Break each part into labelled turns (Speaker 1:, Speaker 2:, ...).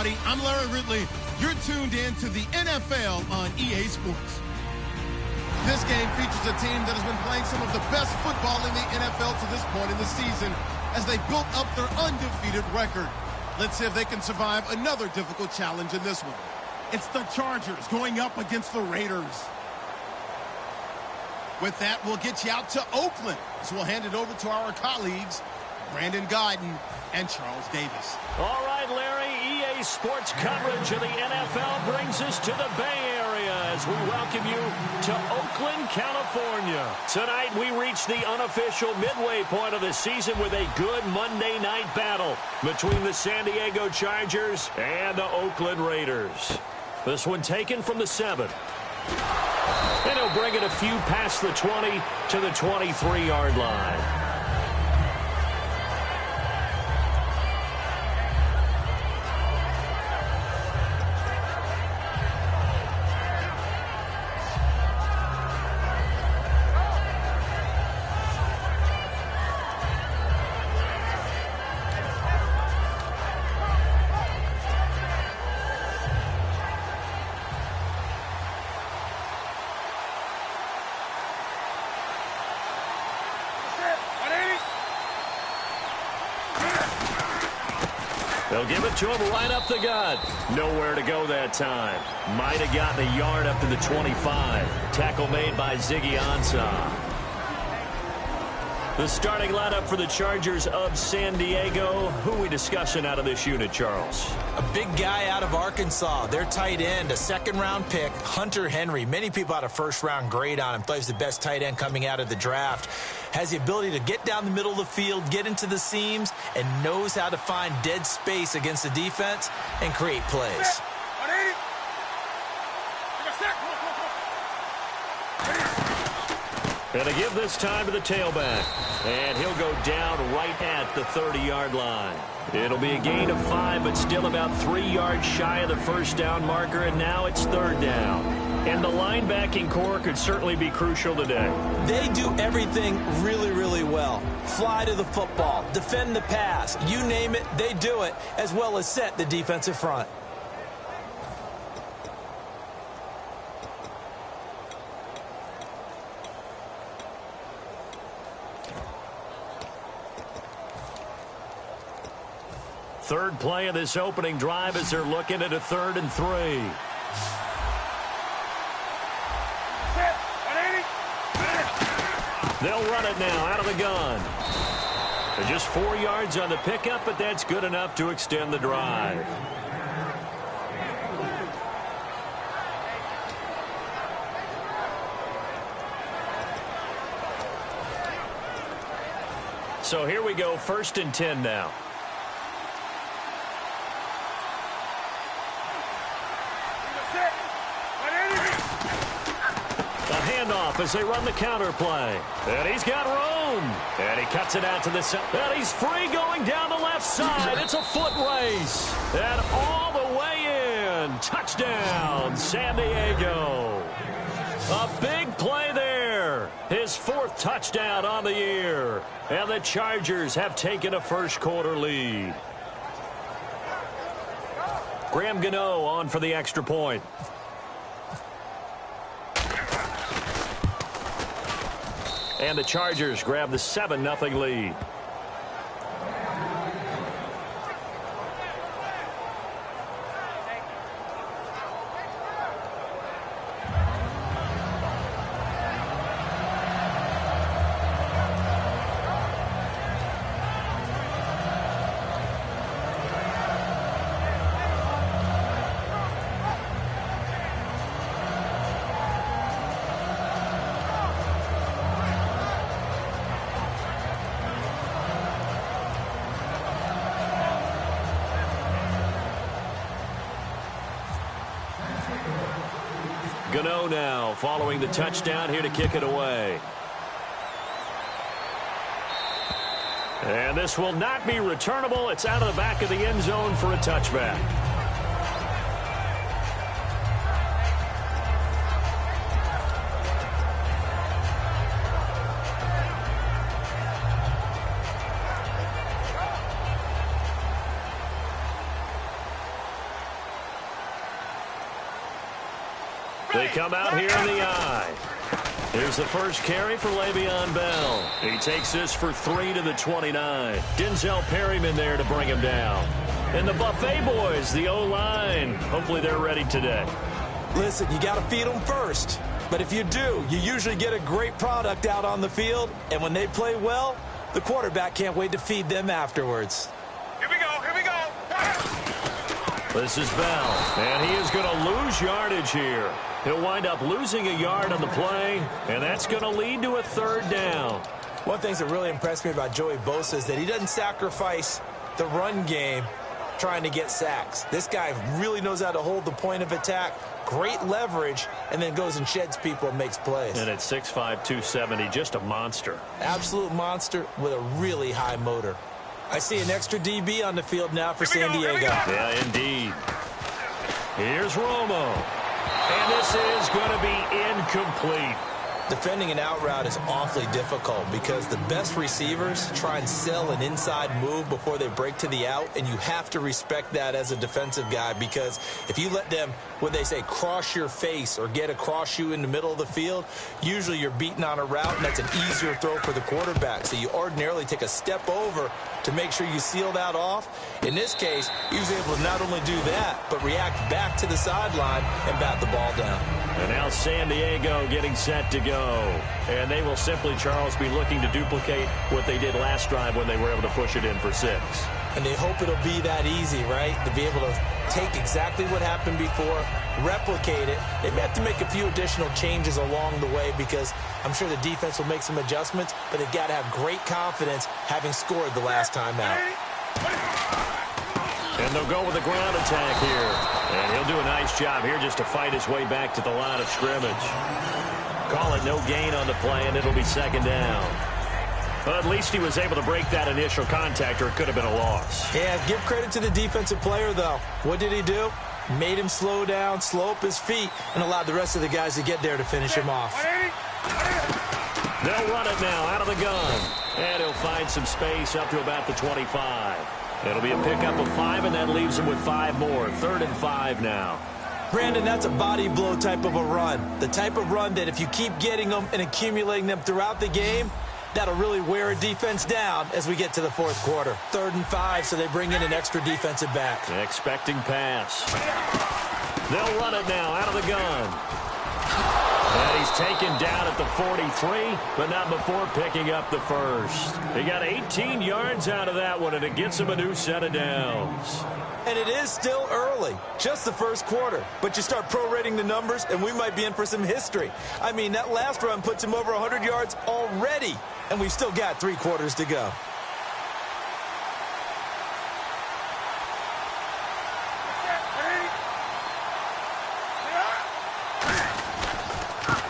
Speaker 1: everybody. I'm Larry Ridley. You're tuned in to the NFL on EA Sports. This game features a team that has been playing some of the best football in the NFL to this point in the season as they built up their undefeated record. Let's see if they can survive another difficult challenge in this one. It's the Chargers going up against the Raiders. With that, we'll get you out to Oakland. So we'll hand it over to our colleagues, Brandon Guyton and Charles Davis.
Speaker 2: All right, Larry, EA Sports coverage of the NFL brings us to the Bay Area as we welcome you to Oakland, California. Tonight, we reach the unofficial midway point of the season with a good Monday night battle between the San Diego Chargers and the Oakland Raiders. This one taken from the 7. And he'll bring it a few past the 20 to the 23-yard line. They'll give it to him right up the gut. Nowhere to go that time. Might have gotten a yard up to the 25. Tackle made by Ziggy Ansah. The starting lineup for the Chargers of San Diego. Who are we discussing out of this unit, Charles?
Speaker 3: A big guy out of Arkansas. Their tight end, a second-round pick, Hunter Henry. Many people had a first-round grade on him. Plays the best tight end coming out of the draft. Has the ability to get down the middle of the field, get into the seams, and knows how to find dead space against the defense and create plays.
Speaker 2: And to give this time to the tailback. And he'll go down right at the 30-yard line. It'll be a gain of 5, but still about 3 yards shy of the first down marker, and now it's third down. And the linebacking core could certainly be crucial today.
Speaker 3: They do everything really, really well. Fly to the football, defend the pass, you name it, they do it, as well as set the defensive front.
Speaker 2: Third play of this opening drive as they're looking at a 3rd and 3. They'll run it now out of the gun. They're just 4 yards on the pickup, but that's good enough to extend the drive. So here we go, 1st and 10 now. Handoff as they run the counter play. And he's got room. And he cuts it out to the side. And he's free going down the left side. It's a foot race. And all the way in. Touchdown, San Diego. A big play there. His 4th touchdown on the year. And the Chargers have taken a first-quarter lead. Graham Gano on for the extra point. And the Chargers grab the 7-0 lead. Gano now following the touchdown here to kick it away. And this will not be returnable. It's out of the back of the end zone for a touchback. They come out here in the I. Here's the first carry for Le'Veon Bell. He takes this for 3 to the 29. Denzel Perryman there to bring him down. And the Buffet boys, the O-line. Hopefully they're ready today.
Speaker 3: Listen, you got to feed them first. But if you do, you usually get a great product out on the field. And when they play well, the quarterback can't wait to feed them afterwards.
Speaker 4: Here we go. Here we go.
Speaker 2: This is Bell. And he is going to lose yardage here. He'll wind up losing a yard on the play. And that's going to lead to a third down.
Speaker 3: One thing that really impressed me about Joey Bosa is that he doesn't sacrifice the run game trying to get sacks. This guy really knows how to hold the point of attack, great leverage, and then goes and sheds people and makes plays.
Speaker 2: And at 6'5", 270, just a monster.
Speaker 3: Absolute monster with a really high motor. I see an extra DB on the field now for San Diego.
Speaker 2: Yeah, indeed. Here's Romo. And this is going to be incomplete.
Speaker 3: Defending an out route is awfully difficult because the best receivers try and sell an inside move before they break to the out, and you have to respect that as a defensive guy, because if you let them, what they say, cross your face or get across you in the middle of the field, usually you're beaten on a route, and that's an easier throw for the quarterback. So you ordinarily take a step over to make sure you seal that off. In this case, he was able to not only do that, but react back to the sideline and bat the ball down.
Speaker 2: And now San Diego getting set to go. And they will simply, Charles, be looking to duplicate what they did last drive when they were able to push it in for 6.
Speaker 3: And they hope it'll be that easy, right? To be able to take exactly what happened before, replicate it. They may have to make a few additional changes along the way because I'm sure the defense will make some adjustments, but they've got to have great confidence having scored the last time out.
Speaker 2: And they'll go with the ground attack here. And he'll do a nice job here just to fight his way back to the line of scrimmage. Call it no gain on the play, and it'll be second down. But at least he was able to break that initial contact, or it could have been a loss.
Speaker 3: Yeah, give credit to the defensive player, though. What did he do? Made him slow down, slow up his feet, and allowed the rest of the guys to get there to finish him off.
Speaker 2: They'll run it now out of the gun. And he'll find some space up to about the 25. It'll be a pickup of 5, and that leaves him with 5 more. 3rd and 5 now.
Speaker 3: Brandon, that's a body blow type of a run. The type of run that if you keep getting them and accumulating them throughout the game, that'll really wear a defense down as we get to the 4th quarter. 3rd and 5, so they bring in an extra defensive back.
Speaker 2: Expecting pass. They'll run it now out of the gun. And he's taken down at the 43, but not before picking up the first. He got 18 yards out of that one, and it gets him a new set of downs.
Speaker 3: And it is still early, just the 1st quarter. But you start prorating the numbers, and we might be in for some history. I mean, that last run puts him over 100 yards already, and we've still got 3 quarters to go.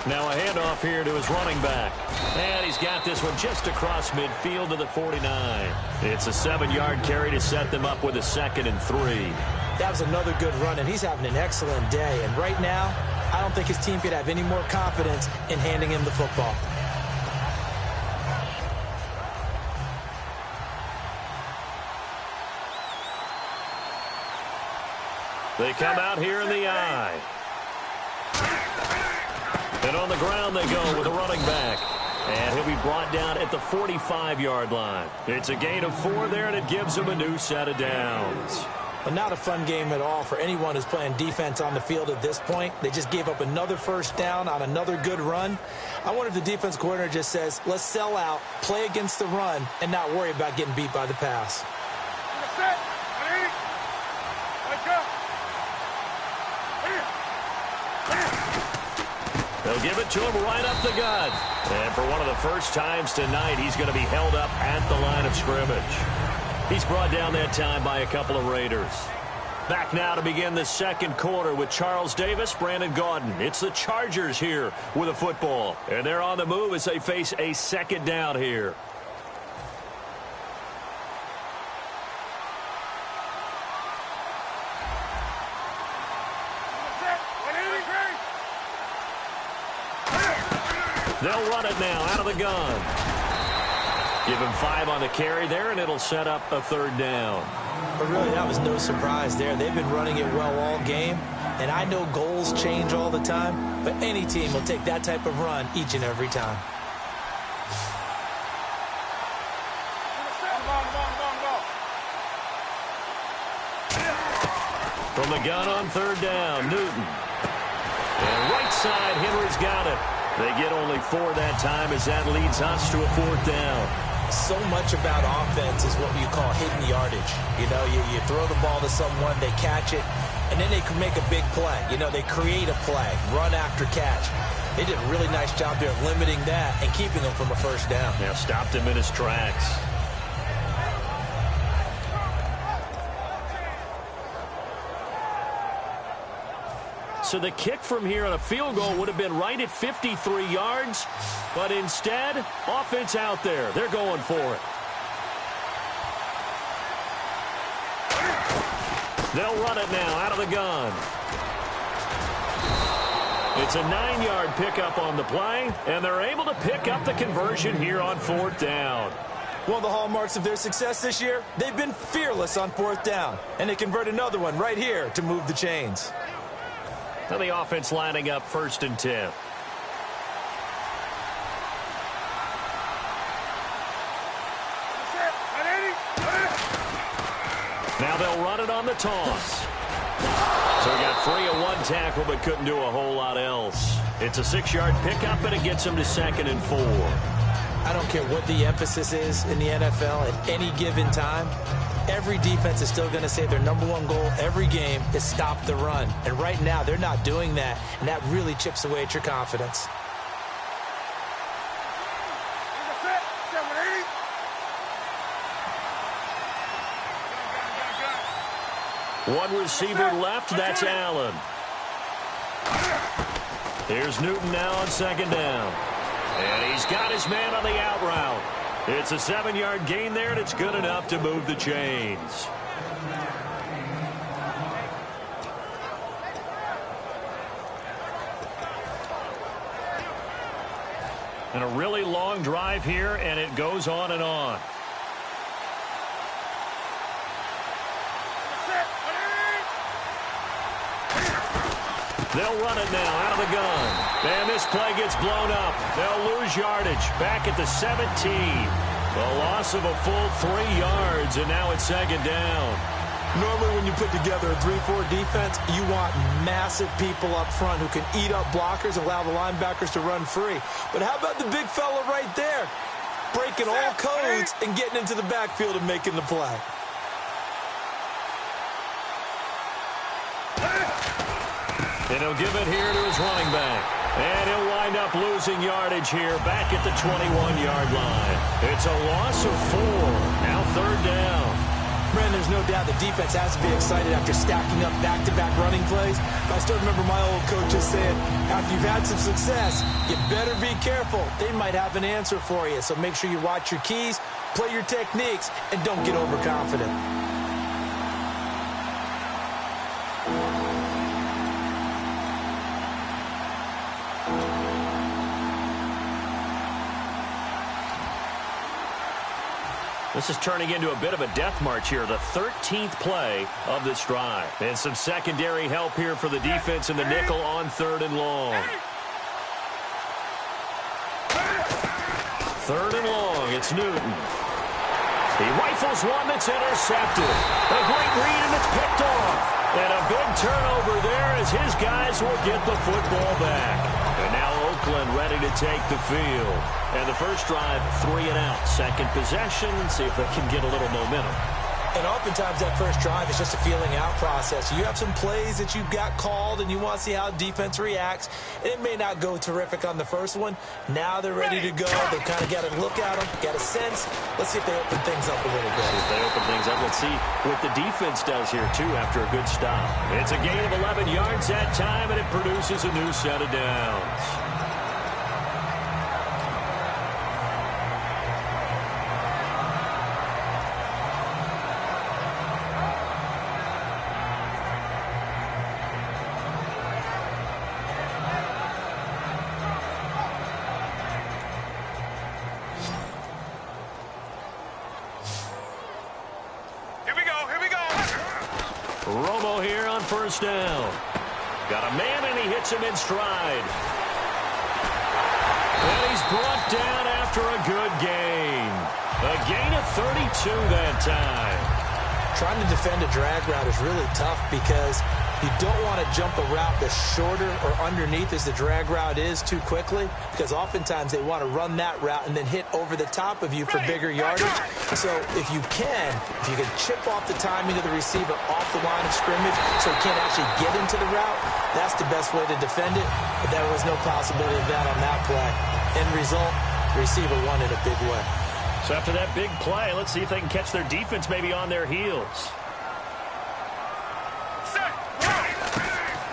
Speaker 2: Now a handoff here to his running back. And he's got this one just across midfield to the 49. It's a 7-yard carry to set them up with a 2nd and 3.
Speaker 3: That was another good run, and he's having an excellent day. And right now, I don't think his team could have any more confidence in handing him the football.
Speaker 2: They come out here in the I. And on the ground they go with a running back. And he'll be brought down at the 45-yard line. It's a gain of 4 there, and it gives him a new set of downs.
Speaker 3: But not a fun game at all for anyone who's playing defense on the field at this point. They just gave up another first down on another good run. I wonder if the defense coordinator just says, let's sell out, play against the run, and not worry about getting beat by the pass.
Speaker 2: They'll give it to him right up the gut. And for one of the first times tonight, he's going to be held up at the line of scrimmage. He's brought down that time by a couple of Raiders. Back now to begin the 2nd quarter with Charles Davis, Brandon Gaudin. It's the Chargers here with a football. And they're on the move as they face a 2nd down here. They'll run it now out of the gun. Give him 5 on the carry there, and it'll set up a 3rd down.
Speaker 3: But really, that was no surprise there. They've been running it well all game. And I know goals change all the time, but any team will take that type of run each and every time.
Speaker 2: From the gun on third down, Newton. And right side, Henry's got it. They get only 4 that time as that leads us to a 4th down.
Speaker 3: So much about offense is what you call hidden yardage. You know, you throw the ball to someone, they catch it, and then they can make a big play. You know, they create a play, run after catch. They did a really nice job there of limiting that and keeping him from a first down.
Speaker 2: Now stopped him in his tracks. So the kick from here on a field goal would have been right at 53 yards. But instead, offense out there. They're going for it. They'll run it now out of the gun. It's a 9-yard pickup on the play, and they're able to pick up the conversion here on 4th down.
Speaker 3: One of the hallmarks of their success this year, they've been fearless on 4th down. And they convert another one right here to move the chains.
Speaker 2: Now the offense lining up 1st and 10. Now they'll run it on the toss. So he got free of 1 tackle but couldn't do a whole lot else. It's a 6-yard pickup, and it gets him to 2nd and 4.
Speaker 3: I don't care what the emphasis is in the NFL at any given time. Every defense is still going to say their #1 goal every game is stop the run. And right now, they're not doing that, and that really chips away at your confidence.
Speaker 2: One receiver left, that's Allen. Here's Newton now on 2nd down. And he's got his man on the out route. It's a 7-yard gain there, and it's good enough to move the chains. And a really long drive here, and it goes on and on. They'll run it now out of the gun. And this play gets blown up. They'll lose yardage back at the 17. The loss of a full 3 yards, and now it's 2nd down.
Speaker 3: Normally when you put together a 3-4 defense, you want massive people up front who can eat up blockers and allow the linebackers to run free. But how about the big fella right there? Breaking all codes and getting into the backfield and making the play.
Speaker 2: And he'll give it here to his running back. And he'll wind up losing yardage here back at the 21-yard line. It's a loss of 4. Now 3rd down.
Speaker 3: Brent, there's no doubt the defense has to be excited after stacking up back-to-back running plays. I still remember my old coaches saying, after you've had some success, you better be careful. They might have an answer for you. So make sure you watch your keys, play your techniques, and don't get overconfident.
Speaker 2: This is turning into a bit of a death march here, the 13th play of this drive. And some secondary help here for the defense in the nickel on 3rd and long. 3rd and long, it's Newton. He rifles one that's intercepted. A great read, and it's picked off. And a big turnover there as his guys will get the football back. And now Oakland ready to take the field. And the first drive, 3 and out. Second possession, and see if they can get a little momentum.
Speaker 3: And oftentimes that first drive is just a feeling out process. You have some plays that you've got called and you want to see how defense reacts. It may not go terrific on the first one. Now they're ready to go. They've kind of got a look at them, got a sense. Let's see if they open things up a little bit.
Speaker 2: If they open things up, let's see what the defense does here, too, after a good stop. It's a gain of 11 yards that time, and it produces a new set of downs. First down. Got a man, and he hits him in stride. And he's brought down after a good gain. A gain of 32 that time.
Speaker 3: Trying to defend a drag route is really tough because you don't want to jump a route that's shorter or underneath as the drag route is too quickly, because oftentimes they want to run that route and then hit over the top of you for bigger yardage. So if you can chip off the timing of the receiver off the line of scrimmage so he can't actually get into the route, that's the best way to defend it. But there was no possibility of that on that play. End result, the receiver won in a big way.
Speaker 2: So after that big play, let's see if they can catch their defense maybe on their heels.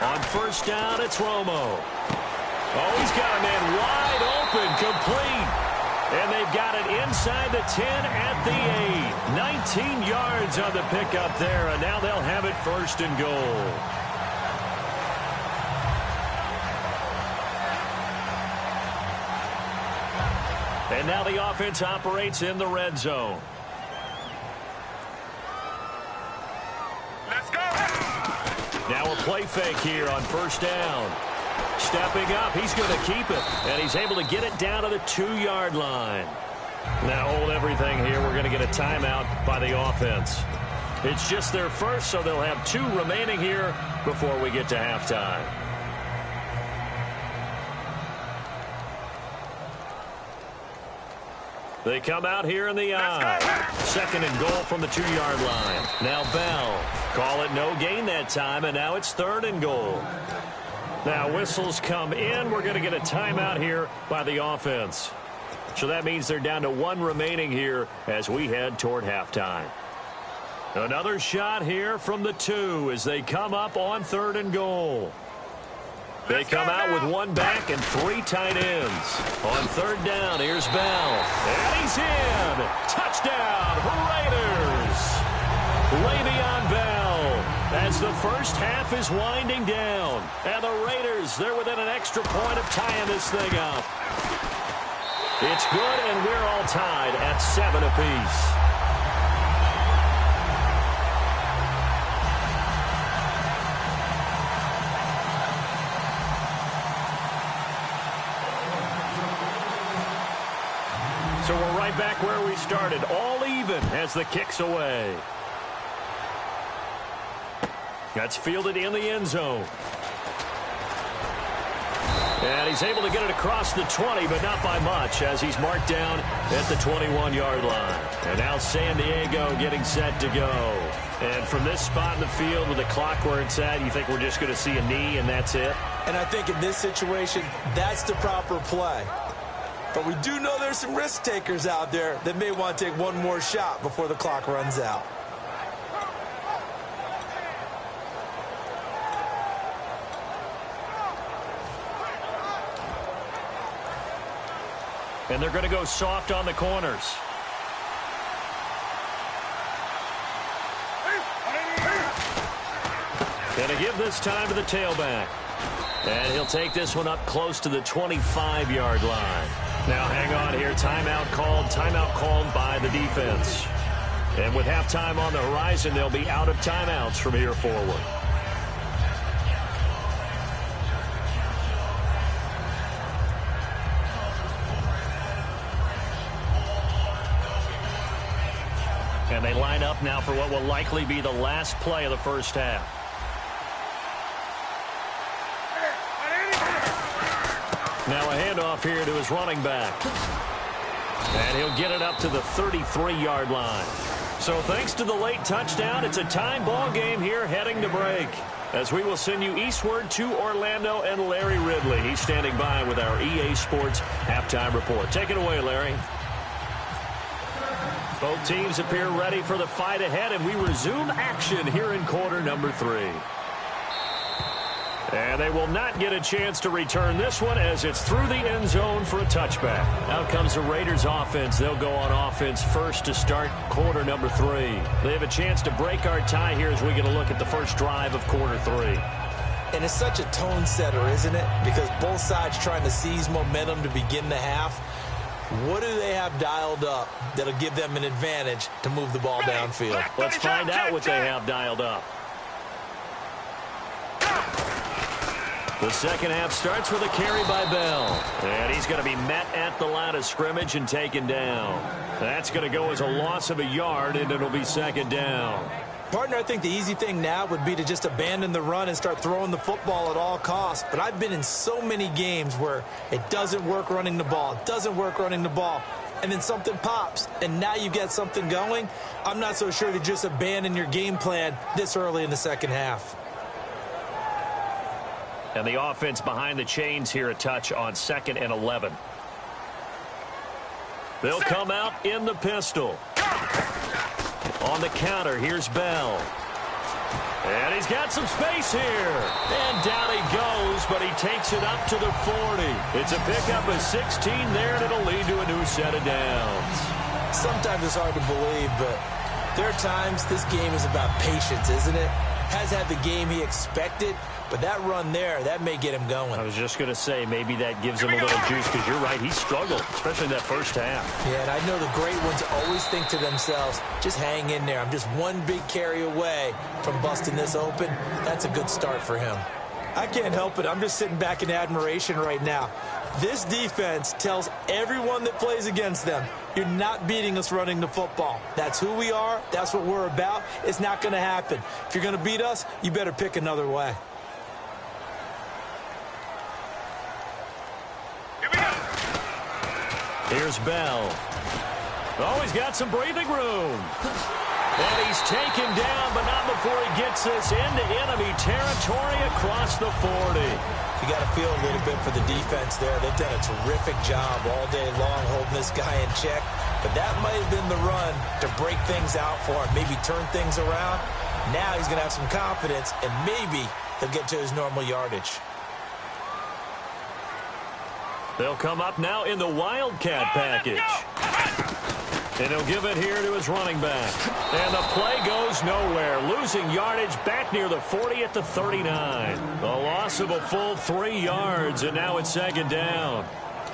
Speaker 2: On first down, it's Romo. Oh, he's got a man wide open, complete. And they've got it inside the 10 at the 8. 19 yards on the pickup there, and now they'll have it first and goal. And now the offense operates in the red zone.
Speaker 4: Let's go.
Speaker 2: Now a play fake here on first down. Stepping up, he's going to keep it. And he's able to get it down to the 2-yard line. Now hold everything here. We're going to get a timeout by the offense. It's just their first, so they'll have 2 remaining here before we get to halftime. They come out here in the eye. Second and goal from the 2-yard line. Now Bell. Call it no gain that time, and now it's third and goal. Now whistles come in. We're going to get a timeout here by the offense. So that means they're down to 1 remaining here as we head toward halftime. Another shot here from the 2 as they come up on third and goal. They come out with 1 back and 3 tight ends. On third down, here's Bell. And he's in. Touchdown, Raiders. Le'Veon Bell as the first half is winding down. And the Raiders, they're within an extra point of tying this thing up. It's good, and we're all tied at 7 apiece. So we're right back where we started, all even as the kick's away. That's fielded in the end zone. And he's able to get it across the 20, but not by much, as he's marked down at the 21-yard line. And now San Diego getting set to go. And from this spot in the field with the clock where it's at, you think we're just going to see a knee and that's it?
Speaker 3: And I think in this situation, that's the proper play. But we do know there's some risk takers out there that may want to take one more shot before the clock runs out.
Speaker 2: And they're going to go soft on the corners. Going to give this time to the tailback. And he'll take this one up close to the 25-yard line. Now hang on here. Timeout called by the defense. And with halftime on the horizon, they'll be out of timeouts from here forward. And they line up now for what will likely be the last play of the first half. Now a handoff here to his running back. And he'll get it up to the 33-yard line. So thanks to the late touchdown, it's a time ball game here heading to break. As we will send you eastward to Orlando and Larry Ridley. He's standing by with our EA Sports halftime report. Take it away, Larry. Both teams appear ready for the fight ahead, and we resume action here in quarter number 3. And they will not get a chance to return this one as it's through the end zone for a touchback. Out comes the Raiders offense. They'll go on offense first to start quarter number 3. They have a chance to break our tie here as we get a look at the first drive of quarter 3.
Speaker 3: And it's such a tone setter, isn't it? Because both sides trying to seize momentum to begin the half. What do they have dialed up that'll give them an advantage to move the ball downfield?
Speaker 2: Let's find out what they have dialed up. The second half starts with a carry by Bell. And he's going to be met at the line of scrimmage and taken down. That's going to go as a loss of a yard, and it'll be second down.
Speaker 3: Partner, I think the easy thing now would be to just abandon the run and start throwing the football at all costs. But I've been in so many games where it doesn't work running the ball. It doesn't work running the ball. And then something pops, and now you get something going. I'm not so sure to just abandon your game plan this early in the second half.
Speaker 2: And the offense behind the chains here a touch on 2nd and 11. They'll come out in the pistol. On the counter, here's Bell. And he's got some space here. And down he goes, but he takes it up to the 40. It's a pickup of 16 there, and it'll lead to a new set of downs.
Speaker 3: Sometimes it's hard to believe, but there are times this game is about patience, isn't it? Has had the game he expected, but that run there, that may get him going.
Speaker 2: I was just going to say, maybe that gives him a little juice, because you're right, he struggled, especially in that first half.
Speaker 3: Yeah, and I know the great ones always think to themselves, just hang in there. I'm just one big carry away from busting this open. That's a good start for him. I can't help it. I'm just sitting back in admiration right now. This defense tells everyone that plays against them, you're not beating us running the football. That's who we are. That's what we're about. It's not going to happen. If you're going to beat us, you better pick another way.
Speaker 2: Here's Bell. Oh, he's got some breathing room. And he's taken down, but not before he gets this into enemy territory across the 40.
Speaker 3: You got to feel a little bit for the defense there. They've done a terrific job all day long holding this guy in check. But that might have been the run to break things out for him, maybe turn things around. Now he's going to have some confidence, and maybe he'll get to his normal yardage.
Speaker 2: They'll come up now in the Wildcat package. And he'll give it here to his running back. And the play goes nowhere. Losing yardage back near the 40 at the 39. A loss of a full 3 yards, and now it's second down.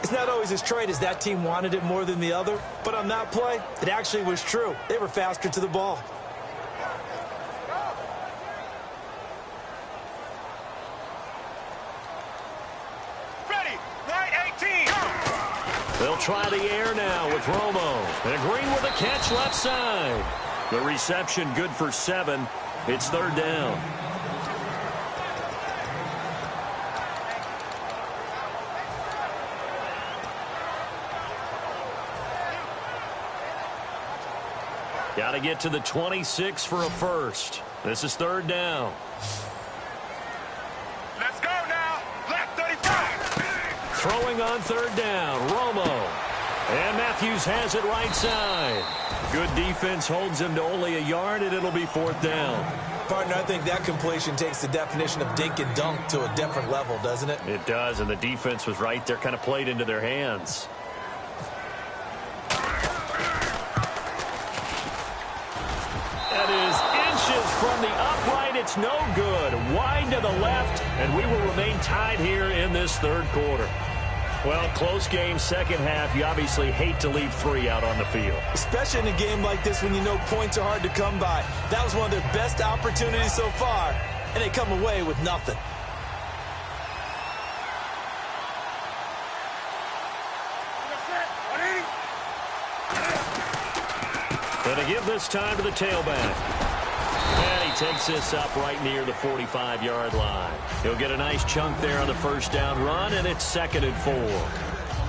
Speaker 3: It's not always as straight as that team wanted it more than the other, but on that play, it actually was true. They were faster to the ball.
Speaker 2: They'll try the air now with Romo. And Green with a catch left side. The reception good for 7. It's third down. Got to get to the 26 for a first. This is third down.
Speaker 4: Let's go now. Left 35.
Speaker 2: Throwing on third down, Romo. And Matthews has it right side. Good defense holds him to only a yard, and it'll be fourth down.
Speaker 3: Partner, I think that completion takes the definition of dink and dunk to a different level, doesn't it?
Speaker 2: It does, and the defense was right there, kind of played into their hands. That is inches from the upright. It's no good. Wide to the left, and we will remain tied here in this third quarter. Well, close game, second half. You obviously hate to leave 3 out on the field.
Speaker 3: Especially in a game like this when you know points are hard to come by. That was one of their best opportunities so far, and they come away with nothing.
Speaker 2: Going to give this time to the tailback. And he takes this up right near the 45-yard line. He'll get a nice chunk there on the first down run, and it's 2nd and 4.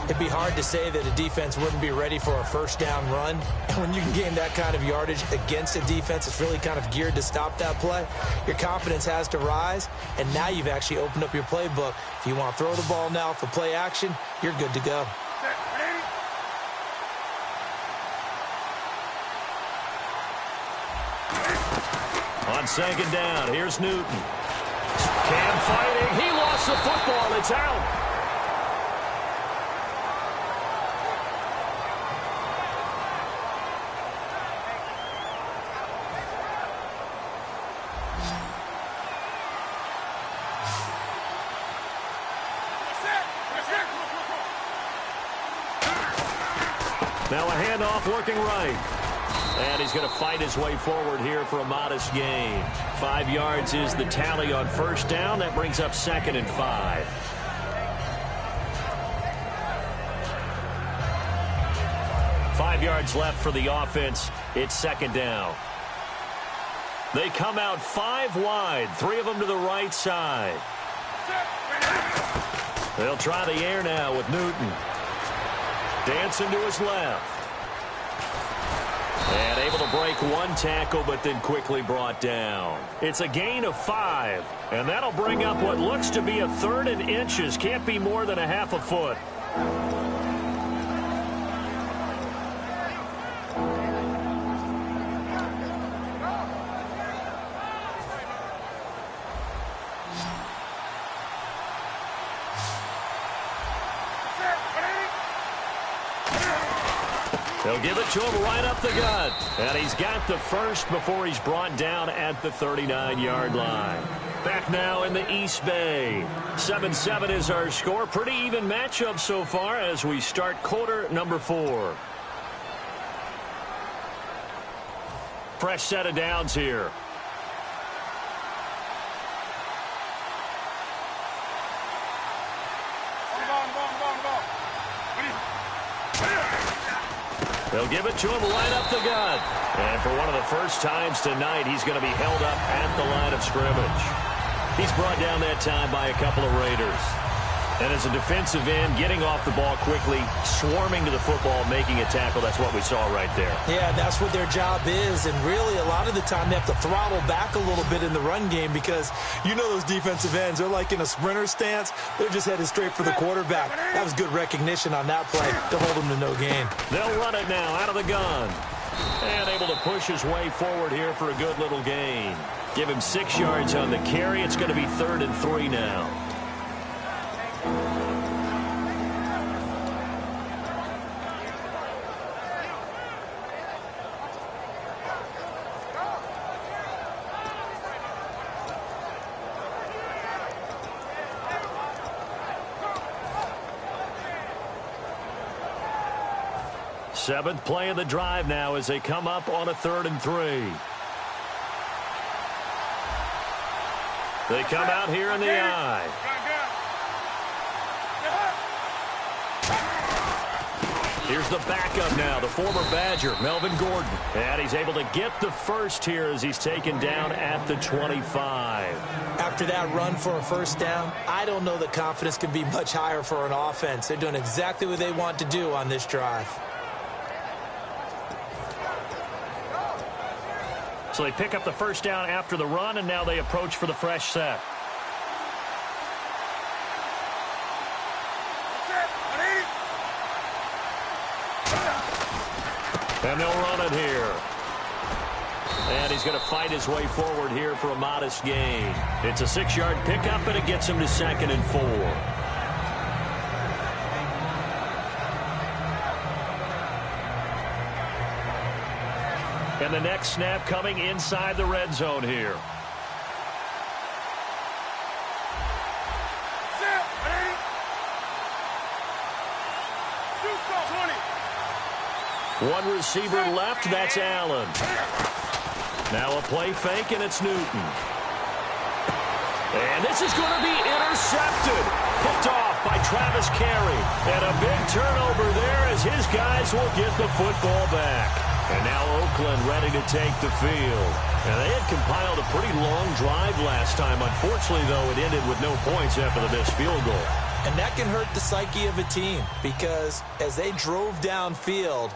Speaker 3: It'd be hard to say that a defense wouldn't be ready for a first down run. And when you can gain that kind of yardage against a defense that's really kind of geared to stop that play, your confidence has to rise, and now you've actually opened up your playbook. If you want to throw the ball now for play action, you're good to go.
Speaker 2: On second down, here's Newton. Cam fighting. He lost the football. It's out. Now a handoff working right. And he's going to fight his way forward here for a modest gain. 5 yards is the tally on first down. That brings up 2nd and 5. Five yards left for the offense. It's 2nd down. They come out 5 wide, 3 of them to the right side. They'll try the air now with Newton. Dancing to his left. And able to break 1 tackle, but then quickly brought down. It's a gain of 5, and that'll bring up what looks to be a 3rd and inches. Can't be more than a half a foot. They'll give it to him right up the gut. And he's got the first before he's brought down at the 39-yard line. Back now in the East Bay. 7-7 is our score. Pretty even matchup so far as we start quarter number 4. Fresh set of downs here. They'll give it to him right up the gut. And for one of the first times tonight, he's going to be held up at the line of scrimmage. He's brought down that time by a couple of Raiders. And as a defensive end, getting off the ball quickly, swarming to the football, making a tackle, that's what we saw right there.
Speaker 3: Yeah, that's what their job is. And really, a lot of the time, they have to throttle back a little bit in the run game because you know those defensive ends, they're like in a sprinter stance. They're just headed straight for the quarterback. That was good recognition on that play to hold them to no gain.
Speaker 2: They'll run it now out of the gun. And able to push his way forward here for a good little gain. Give him 6 yards on the carry. It's going to be 3rd and 3 now. Seventh play of the drive now as they come up on a 3rd and 3. They come out here in the I. Here's the backup now, the former Badger, Melvin Gordon. And he's able to get the first here as he's taken down at the 25.
Speaker 3: After that run for a first down, I don't know that confidence can be much higher for an offense. They're doing exactly what they want to do on this drive.
Speaker 2: So they pick up the first down after the run, and now they approach for the fresh set. And they'll run it here. And he's going to fight his way forward here for a modest gain. It's a 6-yard pickup, and it gets him to 2nd and 4. And the next snap coming inside the red zone here. One receiver left, that's Allen. Now a play fake, and it's Newton. And this is going to be intercepted. Picked off by Travis Carey. And a big turnover there as his guys will get the football back. And now Oakland ready to take the field. And they had compiled a pretty long drive last time. Unfortunately, though, it ended with no points after the missed field goal.
Speaker 3: And that can hurt the psyche of a team because as they drove downfield,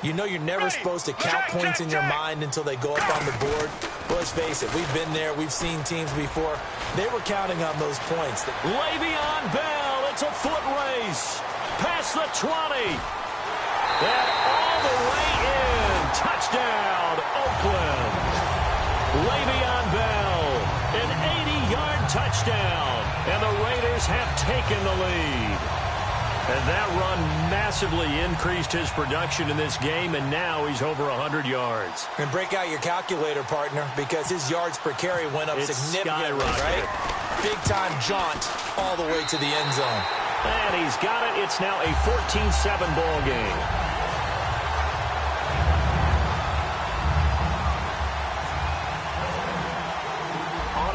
Speaker 3: you know you're never supposed to count points in your mind until they go up on the board. Well, let's face it, we've been there. We've seen teams before. They were counting on those points.
Speaker 2: Le'Veon Bell, it's a foot race. Past the 20. And all the way in. Touchdown, Oakland. Le'Veon Bell, an 80-yard touchdown. And the Raiders have taken the lead. And that run massively increased his production in this game, and now he's over 100 yards.
Speaker 3: And break out your calculator, partner, because his yards per carry went up significantly, right? Big-time jaunt all the way to the end zone.
Speaker 2: And he's got it. It's now a 14-7 ball game.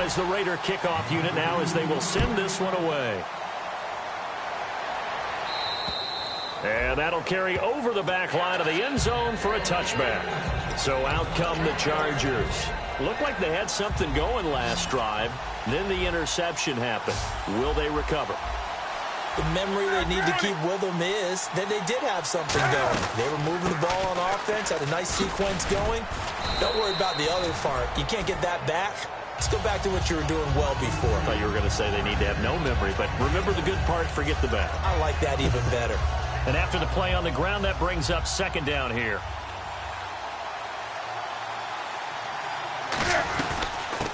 Speaker 2: as the Raider kickoff unit now as they will send this one away. And that'll carry over the back line of the end zone for a touchback. So out come the Chargers. Looked like they had something going last drive. Then the interception happened. Will they recover?
Speaker 3: The memory they need to keep with them is that they did have something going. They were moving the ball on offense, had a nice sequence going. Don't worry about the other part. You can't get that back. Let's go back to what you were doing well before.
Speaker 2: I thought you were going to say they need to have no memory, but remember the good part, forget the bad.
Speaker 3: I like that even better.
Speaker 2: And after the play on the ground, that brings up second down here.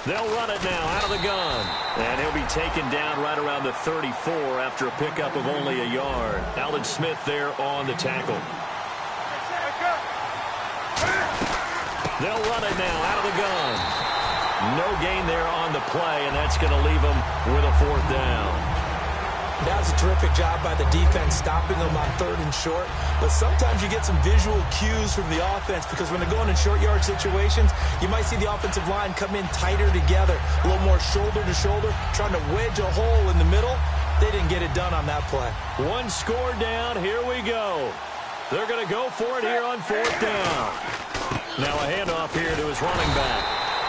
Speaker 2: They'll run it now out of the gun. And he'll be taken down right around the 34 after a pickup of only a yard. Alan Smith there on the tackle. They'll run it now out of the gun. No gain there on the play, and that's going to leave them with a fourth down.
Speaker 3: That was a terrific job by the defense stopping them on 3rd and short. But sometimes you get some visual cues from the offense because when they're going in short yard situations, you might see the offensive line come in tighter together, a little more shoulder to shoulder, trying to wedge a hole in the middle. They didn't get it done on that play.
Speaker 2: One score down. Here we go. They're going to go for it here on 4th down. Now a handoff here to his running back.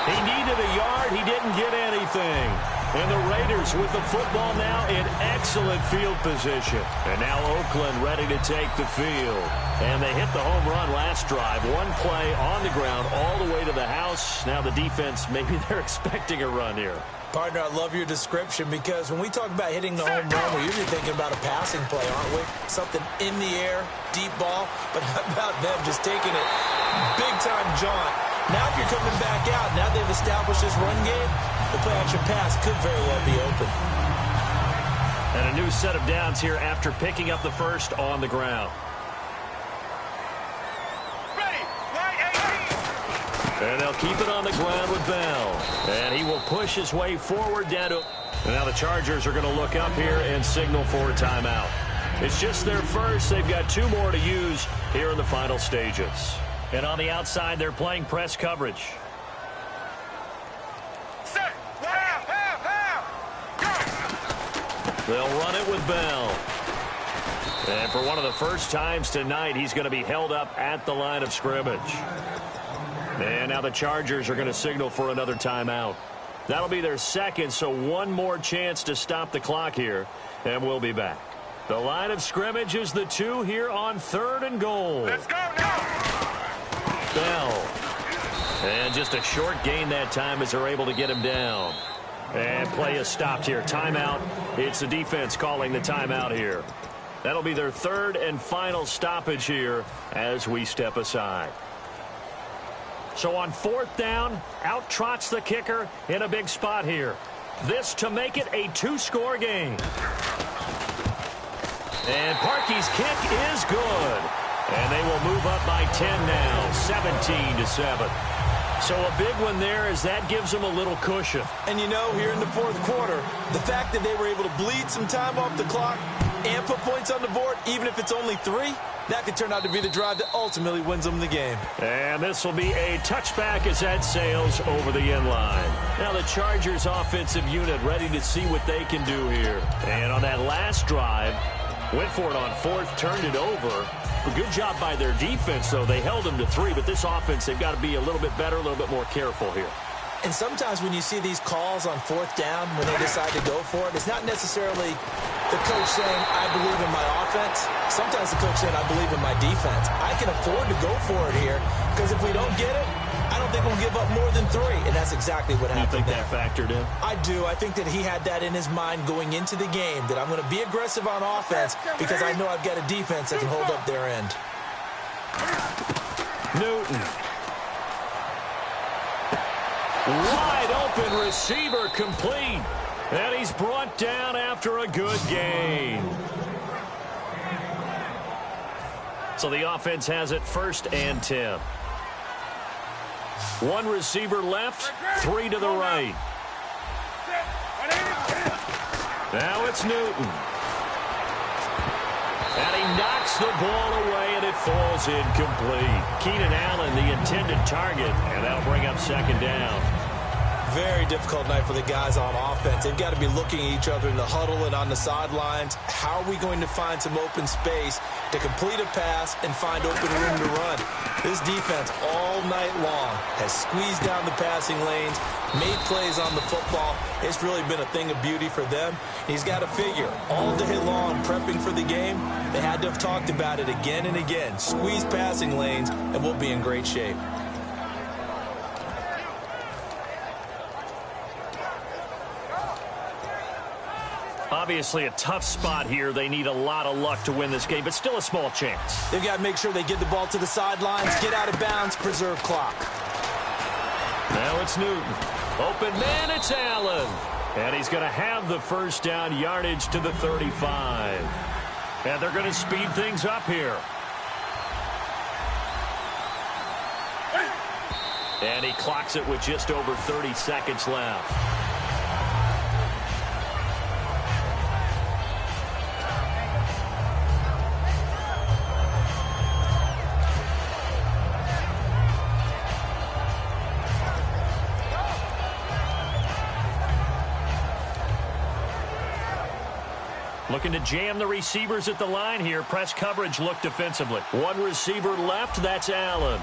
Speaker 2: He needed a yard. He didn't get anything. And the Raiders with the football now in excellent field position. And now Oakland ready to take the field. And they hit the home run last drive. One play on the ground all the way to the house. Now the defense, maybe they're expecting a run here.
Speaker 3: Partner, I love your description because when we talk about hitting the home run, we're usually thinking about a passing play, aren't we? Something in the air, deep ball. But how about them just taking it big-time jaunt? Now if you're coming back out, now they've established this run game, the play-action pass could very well be open.
Speaker 2: And a new set of downs here after picking up the first on the ground. And they'll keep it on the ground with Bell. And he will push his way forward down to... And now the Chargers are going to look up here and signal for a timeout. It's just their first. They've got 2 more to use here in the final stages. And on the outside, they're playing press coverage. They'll run it with Bell. And for one of the first times tonight, he's going to be held up at the line of scrimmage. And now the Chargers are going to signal for another timeout. That'll be their second, so one more chance to stop the clock here, and we'll be back. The line of scrimmage is the 2 here on 3rd and goal.
Speaker 4: Let's go now.
Speaker 2: Bell. And just a short gain that time as they're able to get him down. And play is stopped here. Timeout. It's the defense calling the timeout here. That'll be their 3rd and final stoppage here as we step aside. So on 4th down, out trots the kicker in a big spot here. This to make it a 2-score game. And Parkey's kick is good. And they will move up by 10 now, 17-7. So a big one there as that gives them a little cushion.
Speaker 3: And you know, here in the 4th quarter, the fact that they were able to bleed some time off the clock and put points on the board, even if it's only 3, that could turn out to be the drive that ultimately wins them the game.
Speaker 2: And this will be a touchback as that sails over the end line. Now the Chargers offensive unit ready to see what they can do here. And on that last drive, went for it on 4th, turned it over. A good job by their defense, though. They held them to 3, but this offense, they've got to be a little bit better, a little bit more careful here.
Speaker 3: And sometimes when you see these calls on 4th down, when they decide to go for it, it's not necessarily the coach saying, I believe in my offense. Sometimes the coach saying, I believe in my defense. I can afford to go for it here because if we don't get it, I don't think we'll give up more than 3. And that's exactly what happened.
Speaker 2: You think that factored in?
Speaker 3: I do. I think that he had that in his mind going into the game, that I'm going to be aggressive on offense because I know I've got a defense that can hold up their end.
Speaker 2: Newton. Wide open receiver complete. And he's brought down after a good gain. So the offense has it 1st and 10. 1 receiver left, 3 to the right. Now it's Newton. And he knocks the ball away, and it falls incomplete. Keenan Allen, the intended target, and that'll bring up 2nd down.
Speaker 3: very difficult night for the guys on offense. They've got to be looking at each other in the huddle and on the sidelines. How are we going to find some open space to complete a pass and find open room to run? This defense all night long has squeezed down the passing lanes, made plays on the football. It's really been a thing of beauty for them. He's got to figure all day long prepping for the game, they had to have talked about it again and again. Squeeze passing lanes and we'll be in great shape.
Speaker 2: Obviously a tough spot here. They need a lot of luck to win this game, but still a small chance.
Speaker 3: They've got to make sure they get the ball to the sidelines, get out of bounds, preserve clock.
Speaker 2: Now it's Newton. Open man, it's Allen. And he's going to have the first down, yardage to the 35. And they're going to speed things up here. And he clocks it with just over 30 seconds left. Looking to jam the receivers at the line here. Press coverage look defensively. One receiver left. That's Allen.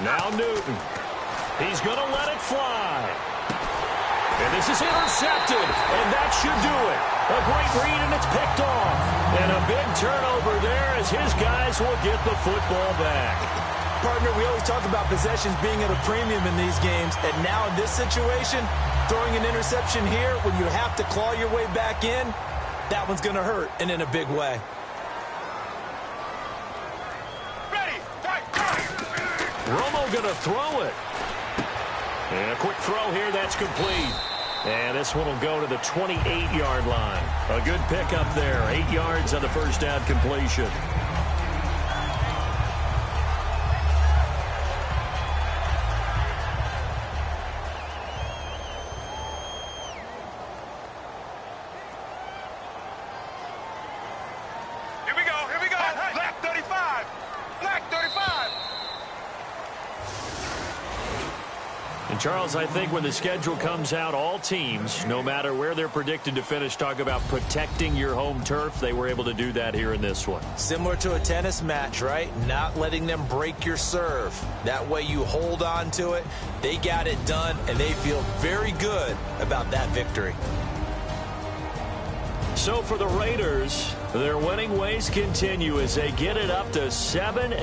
Speaker 2: Now Newton. He's going to let it fly. And this is intercepted. And that should do it. A great read, and it's picked off. And a big turnover there as his guys will get the football back.
Speaker 3: Partner, we always talk about possessions being at a premium in these games. And now in this situation, throwing an interception here when you have to claw your way back in, that one's going to hurt, and in a big way.
Speaker 4: Ready, fight.
Speaker 2: Romo going to throw it. And a quick throw here, that's complete. And this one will go to the 28-yard line. A good pickup there, 8 yards on the first down completion. Charles, I think when the schedule comes out, all teams, no matter where they're predicted to finish, talk about protecting your home turf. They were able to do that here in this one.
Speaker 3: Similar to a tennis match, right? Not letting them break your serve. That way you hold on to it. They got it done, and they feel very good about that victory.
Speaker 2: So for the Raiders, their winning ways continue as they get it up to 7-0.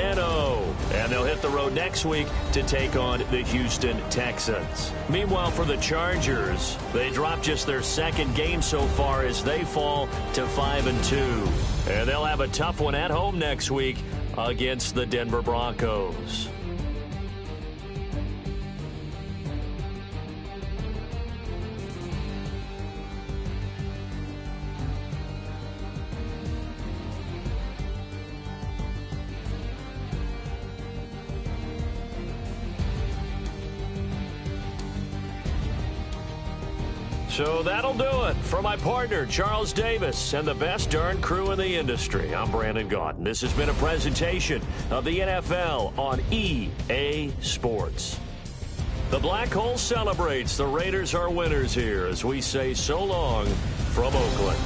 Speaker 2: And they'll hit the road next week to take on the Houston Texans. Meanwhile, for the Chargers, they drop just their second game so far as they fall to 5-2. And they'll have a tough one at home next week against the Denver Broncos. So that'll do it for my partner, Charles Davis, and the best darn crew in the industry. I'm Brandon Gaudin. This has been a presentation of the NFL on EA Sports. The Black Hole celebrates. The Raiders are winners here as we say so long from Oakland.